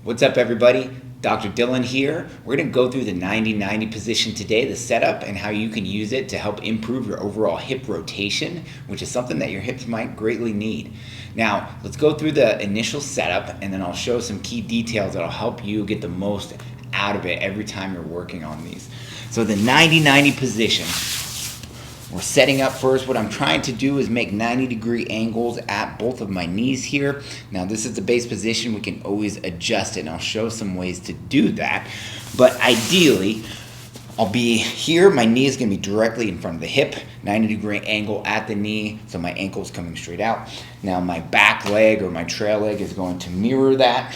What's up, everybody? Dr. Dylan here. We're going to go through the 90-90 position today, the setup, and how you can use it to help improve your overall hip rotation, which is something that your hips might greatly need. Now, let's go through the initial setup, and then I'll show some key details that'll help you get the most out of it every time you're working on these. So the 90-90 position. We're setting up first. What I'm trying to do is make 90-degree angles at both of my knees here. Now this is the base position. We can always adjust it, and I'll show some ways to do that. But ideally, I'll be here. My knee is going to be directly in front of the hip, 90-degree angle at the knee, so my ankle's coming straight out. Now my back leg or my trail leg is going to mirror that,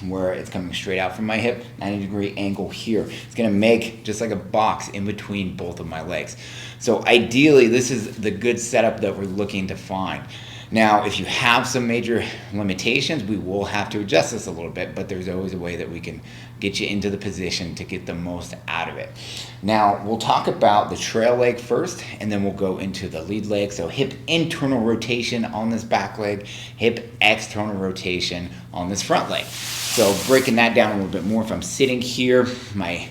where it's coming straight out from my hip, 90-degree angle here. It's going to make just like a box in between both of my legs. So ideally, this is the good setup that we're looking to find. Now, if you have some major limitations, we will have to adjust this a little bit, but there's always a way that we can get you into the position to get the most out of it. Now, we'll talk about the trail leg first, and then we'll go into the lead leg. So hip internal rotation on this back leg, hip external rotation on this front leg. So breaking that down a little bit more, if I'm sitting here, my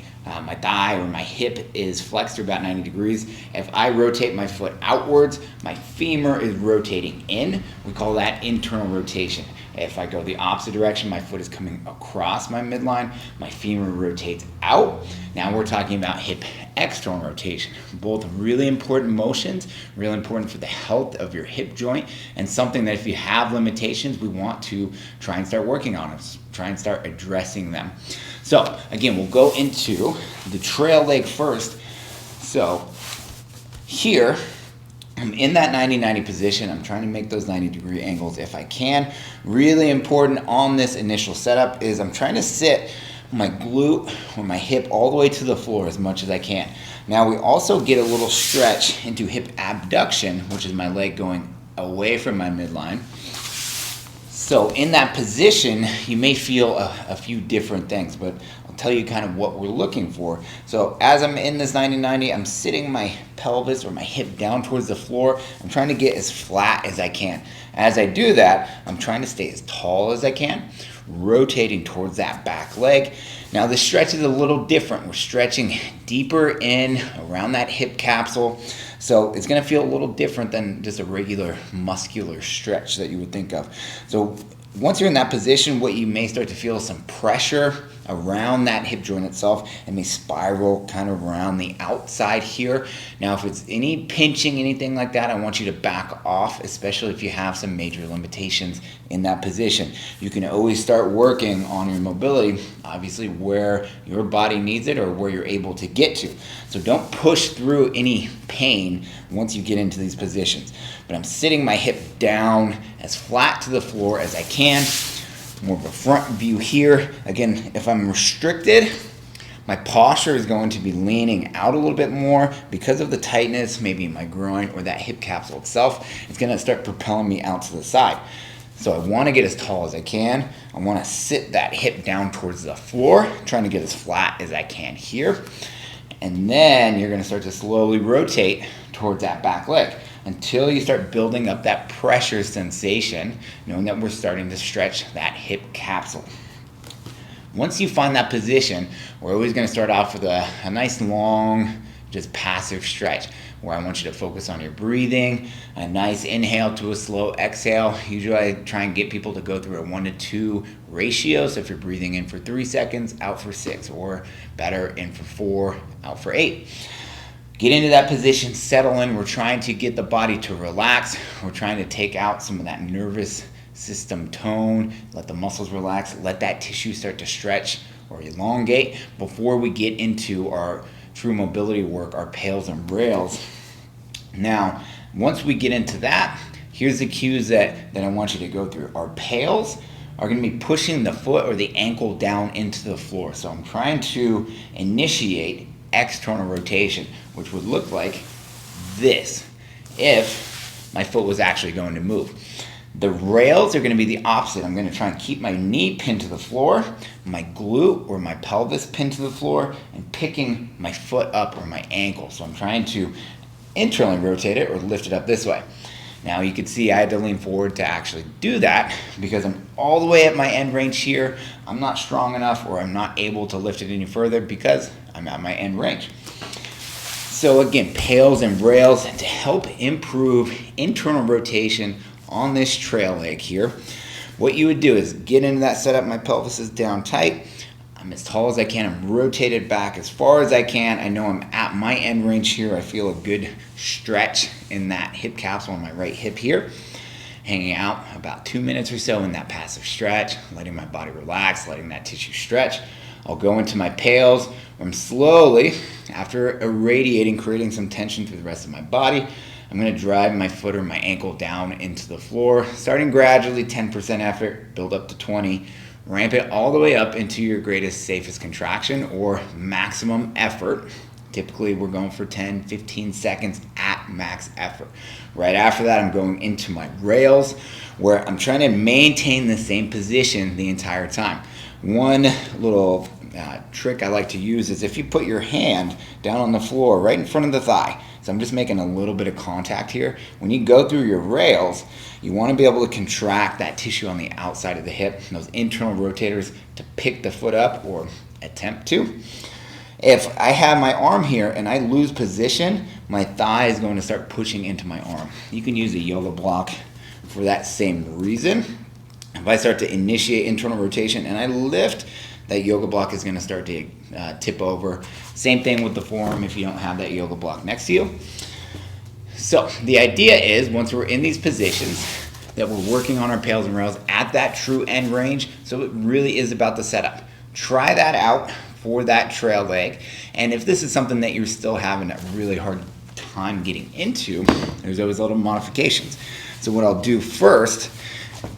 thigh or my hip is flexed to about 90 degrees. If I rotate my foot outwards, my femur is rotating in. We call that internal rotation. If I go the opposite direction, my foot is coming across my midline, my femur rotates out. Now we're talking about hip external rotation. Both really important motions, really important for the health of your hip joint, and something that if you have limitations, we want to try and start working on it, try and start addressing them. So again, we'll go into the trail leg first. So here, I'm in that 90-90 position. I'm trying to make those 90-degree angles if I can. Really important on this initial setup is I'm trying to sit my glute or my hip all the way to the floor as much as I can. Now we also get a little stretch into hip abduction, which is my leg going away from my midline. So in that position, you may feel a few different things, but I'll tell you kind of what we're looking for. So as I'm in this 90-90, I'm sitting my pelvis or my hip down towards the floor. I'm trying to get as flat as I can. As I do that, I'm trying to stay as tall as I can, rotating towards that back leg. Now the stretch is a little different. We're stretching deeper in around that hip capsule. So it's going to feel a little different than just a regular muscular stretch that you would think of. So once you're in that position, what you may start to feel is some pressure around that hip joint itself, and may spiral kind of around the outside here. Now, if it's any pinching, anything like that, I want you to back off, especially if you have some major limitations in that position. You can always start working on your mobility, obviously where your body needs it or where you're able to get to. So don't push through any pain once you get into these positions. But I'm sitting my hip down as flat to the floor as I can. More of a front view here. Again, if I'm restricted, my posture is going to be leaning out a little bit more because of the tightness, maybe in my groin or that hip capsule itself. It's going to start propelling me out to the side. So I want to get as tall as I can. I want to sit that hip down towards the floor, trying to get as flat as I can here. And then you're going to start to slowly rotate towards that back leg until you start building up that pressure sensation, knowing that we're starting to stretch that hip capsule. Once you find that position, we're always going to start off with a nice long, just passive stretch, where I want you to focus on your breathing, a nice inhale to a slow exhale. Usually I try and get people to go through a 1-to-2 ratio. So if you're breathing in for 3 seconds, out for 6, or better, in for 4, out for 8. Get into that position, settle in. We're trying to get the body to relax. We're trying to take out some of that nervous system tone, let the muscles relax, let that tissue start to stretch or elongate before we get into our true mobility work, our pales and rails. Now, once we get into that, here's the cues that I want you to go through. Our pales are going to be pushing the foot or the ankle down into the floor. So I'm trying to initiate external rotation, which would look like this if my foot was actually going to move. The rails are going to be the opposite. I'm going to try and keep my knee pinned to the floor, my glute or my pelvis pinned to the floor, and picking my foot up or my ankle. So I'm trying to internally rotate it or lift it up this way. Now you can see I had to lean forward to actually do that because I'm all the way at my end range here. I'm not strong enough, or I'm not able to lift it any further because I'm at my end range. So again, pails and rails to help improve internal rotation on this trail leg here. What you would do is get into that setup. My pelvis is down tight. I'm as tall as I can. I'm rotated back as far as I can. I know I'm at my end range here. I feel a good stretch in that hip capsule on my right hip here. Hanging out about 2 minutes or so in that passive stretch, letting my body relax, letting that tissue stretch. I'll go into my pails. I'm slowly, after irradiating, creating some tension through the rest of my body, I'm going to drive my foot or my ankle down into the floor, starting gradually, 10% effort, build up to 20, ramp it all the way up into your greatest, safest contraction or maximum effort. Typically, we're going for 10, 15 seconds at max effort. Right after that, I'm going into my rails, where I'm trying to maintain the same position the entire time. One little trick I like to use is if you put your hand down on the floor right in front of the thigh. So I'm just making a little bit of contact here. When you go through your rails, you want to be able to contract that tissue on the outside of the hip, those internal rotators, to pick the foot up, or attempt to. If I have my arm here and I lose position, my thigh is going to start pushing into my arm. You can use a yoga block for that same reason. If I start to initiate internal rotation and I lift, that yoga block is going to start to tip over. Same thing with the forearm if you don't have that yoga block next to you. So the idea is, once we're in these positions, that we're working on our pails and rails at that true end range. So it really is about the setup. Try that out for that trail leg. And if this is something that you're still having a really hard time getting into, there's always little modifications. So what I'll do first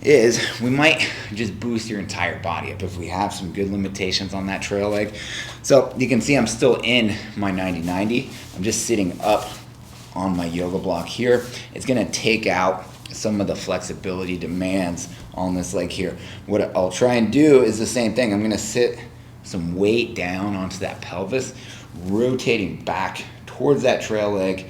is we might just boost your entire body up if we have some good limitations on that trail leg. So you can see I'm still in my 90-90. I'm just sitting up on my yoga block here. It's going to take out some of the flexibility demands on this leg here. What I'll try and do is the same thing. I'm going to sit some weight down onto that pelvis, rotating back towards that trail leg.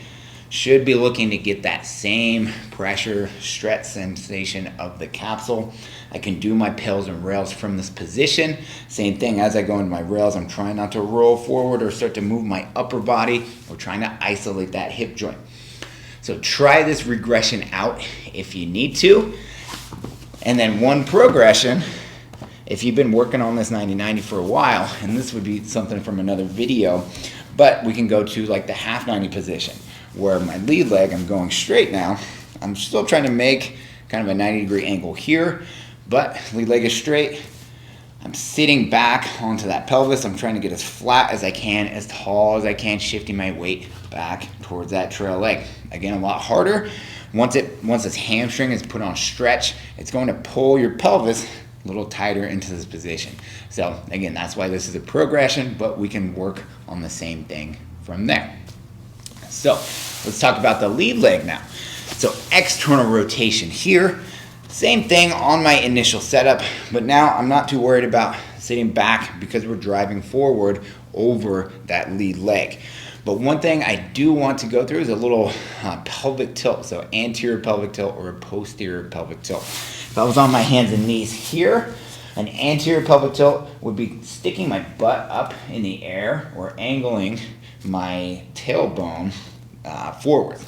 Should be looking to get that same pressure, stretch sensation of the capsule. I can do my pails and rails from this position. Same thing, as I go into my rails, I'm trying not to roll forward or start to move my upper body. We're trying to isolate that hip joint. So try this regression out if you need to. And then one progression, if you've been working on this 90-90 for a while, and this would be something from another video, but we can go to like the half 90 position, where my lead leg, I'm going straight now. I'm still trying to make kind of a 90-degree angle here, but lead leg is straight. I'm sitting back onto that pelvis. I'm trying to get as flat as I can, as tall as I can, shifting my weight back towards that trail leg. Again, a lot harder. Once this hamstring is put on stretch, it's going to pull your pelvis a little tighter into this position. So again, that's why this is a progression, but we can work on the same thing from there. So let's talk about the lead leg now. So external rotation here, same thing on my initial setup, but now I'm not too worried about sitting back because we're driving forward over that lead leg. But one thing I do want to go through is a little pelvic tilt. So anterior pelvic tilt or a posterior pelvic tilt. If I was on my hands and knees here, an anterior pelvic tilt would be sticking my butt up in the air or angling my tailbone forward.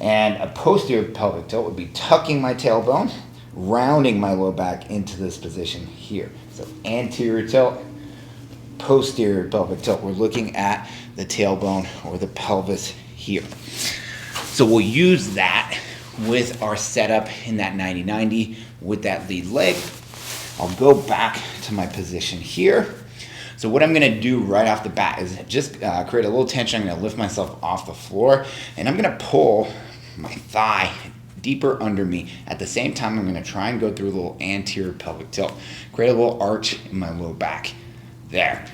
And a posterior pelvic tilt would be tucking my tailbone, rounding my low back into this position here. So anterior tilt, posterior pelvic tilt. We're looking at the tailbone or the pelvis here. So we'll use that with our setup in that 90-90 with that lead leg. I'll go back to my position here. So what I'm going to do right off the bat is just create a little tension. I'm going to lift myself off the floor, and I'm going to pull my thigh deeper under me. At the same time, I'm going to try and go through a little anterior pelvic tilt. Create a little arch in my low back. There.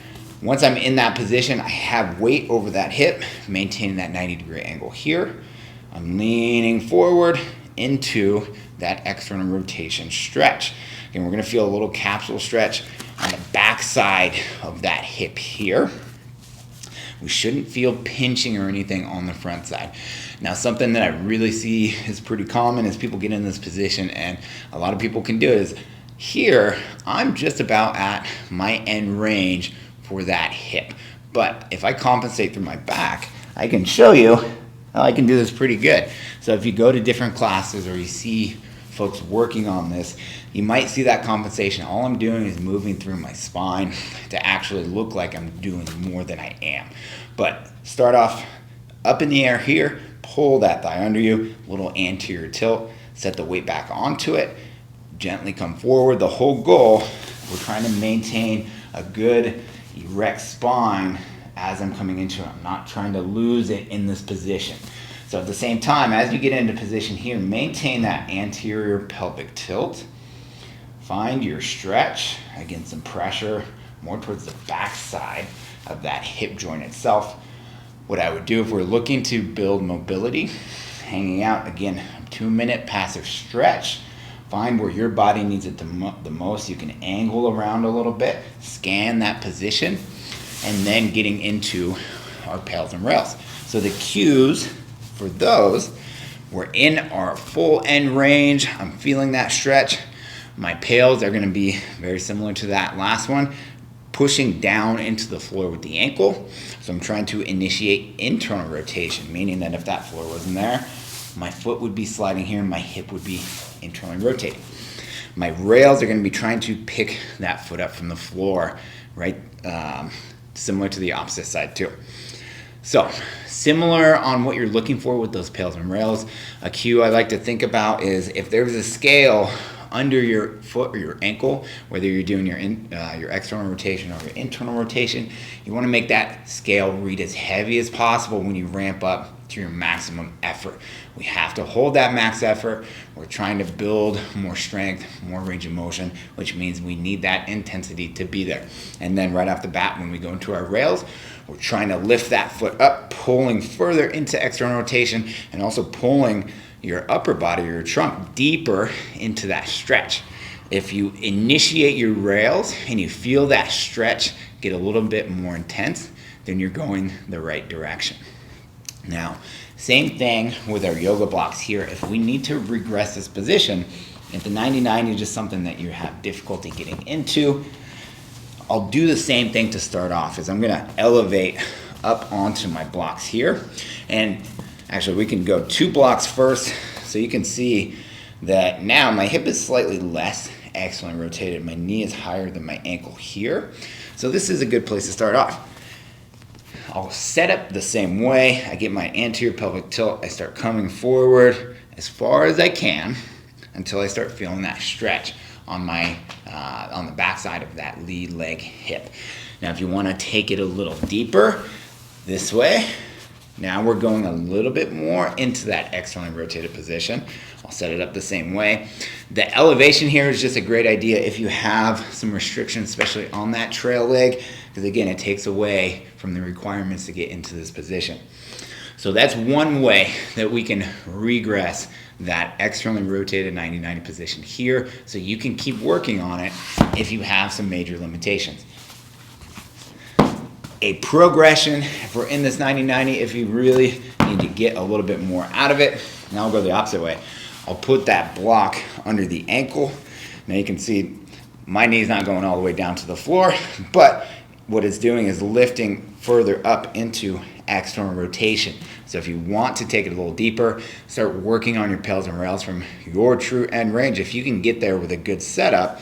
Once I'm in that position, I have weight over that hip, maintaining that 90-degree angle here. I'm leaning forward into that external rotation stretch. And we're going to feel a little capsule stretch on the back side of that hip here. We shouldn't feel pinching or anything on the front side. Now, something that I really see is pretty common is people get in this position, and a lot of people can do it, is Here, I'm just about at my end range for that hip. But if I compensate through my back, I can show you how I can do this pretty good. So if you go to different classes or you see folks working on this, you might see that compensation. All I'm doing is moving through my spine to actually look like I'm doing more than I am. But start off up in the air here, pull that thigh under you, little anterior tilt, set the weight back onto it, gently come forward. The whole goal, we're trying to maintain a good erect spine as I'm coming into it. I'm not trying to lose it in this position. So at the same time, as you get into position here, maintain that anterior pelvic tilt. Find your stretch, again, some pressure more towards the back side of that hip joint itself. What I would do if we're looking to build mobility, hanging out, again, 2-minute passive stretch. Find where your body needs it the most. You can angle around a little bit, scan that position, and then getting into our pails and rails. So the cues for those, we're in our full end range. I'm feeling that stretch. My pails are going to be very similar to that last one, pushing down into the floor with the ankle. So I'm trying to initiate internal rotation, meaning that if that floor wasn't there, my foot would be sliding here and my hip would be internally rotating. My rails are going to be trying to pick that foot up from the floor, right? Similar to the opposite side too. So similar on what you're looking for with those pails and rails. A cue I like to think about is if there's a scale under your foot or your ankle, whether you're doing your external rotation or your internal rotation, you want to make that scale read as heavy as possible when you ramp up to your maximum effort. We have to hold that max effort. We're trying to build more strength, more range of motion, which means we need that intensity to be there. And then right off the bat, when we go into our rails, we're trying to lift that foot up, pulling further into external rotation, and also pulling your upper body, your trunk, deeper into that stretch. If you initiate your rails and you feel that stretch get a little bit more intense, then you're going the right direction. Now, same thing with our yoga blocks here. If we need to regress this position, if the 90-90 is just something that you have difficulty getting into, I'll do the same thing to start off. Is I'm gonna elevate up onto my blocks here. And actually we can go 2 blocks first so you can see that now my hip is slightly less externally rotated. My knee is higher than my ankle here. So this is a good place to start off. I'll set up the same way. I get my anterior pelvic tilt. I start coming forward as far as I can until I start feeling that stretch on my on the back side of that lead leg hip. Now if you want to take it a little deeper this way, now we're going a little bit more into that externally rotated position. I'll set it up the same way. The elevation here is just a great idea if you have some restrictions, especially on that trail leg, because again, it takes away from the requirements to get into this position. So that's one way that we can regress that externally rotated 90-90 position here, so you can keep working on it if you have some major limitations. A progression, if we're in this 90-90, if you really need to get a little bit more out of it, now I'll go the opposite way. I'll put that block under the ankle. Now you can see my knee's not going all the way down to the floor, but what it's doing is lifting further up into external rotation. So if you want to take it a little deeper, start working on your pails and rails from your true end range. If you can get there with a good setup,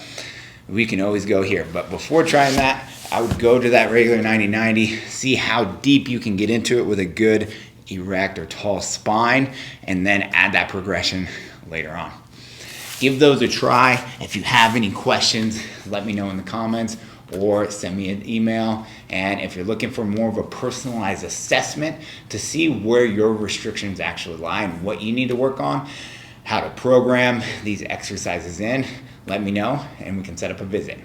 we can always go here. But before trying that, I would go to that regular 90-90, see how deep you can get into it with a good erect or tall spine, and then add that progression later on. Give those a try. If you have any questions, let me know in the comments or send me an email. And if you're looking for more of a personalized assessment to see where your restrictions actually lie and what you need to work on, how to program these exercises in, let me know and we can set up a visit.